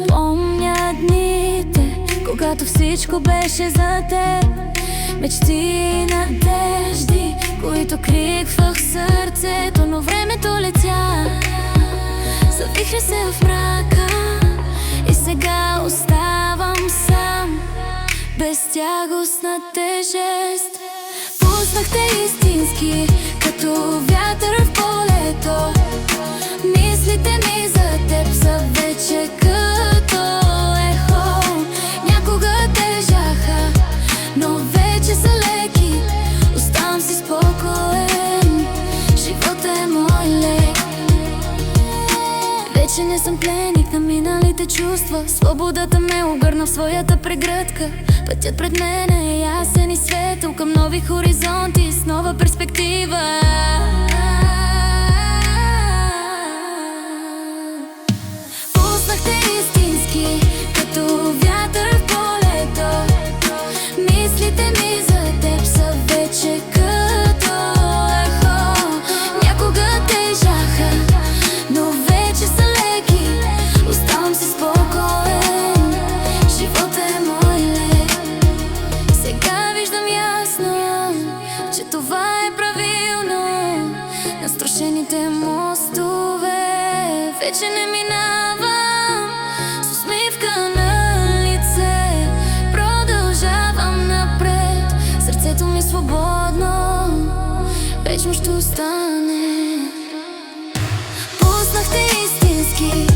Помня дните, когато всичко беше за теб. Мечти и надежди, които криквах в сърцето, но времето летя, завихря се в мрака и сега оставам сам, без тягостна тежест. Пуснахте истински, като вятър в полето. Мислите ми за теб са вече като ехо. Някога тежаха, но вече са леки. Оставам си спокоен, живота е мой лек. Вече не съм пленник на миналите чувства. Свободата ме обгърна в своята прегръдка. Пътят пред мен е ясен и светъл към нови хоризонти с нова перспектива. Пуснахте истински, като вятър в полето. Мислите ми за теб са вече като ехо. Някога тежаха, но вече са леки. Оставам си спокоен, живота е мой лек. Сега виждам ясно, че това е правилно. На струшените мостове вече не минавам с усмивка на лице. Продължавам напред, сърцето ми е свободно, вечно ще остане. Пуснахте истински,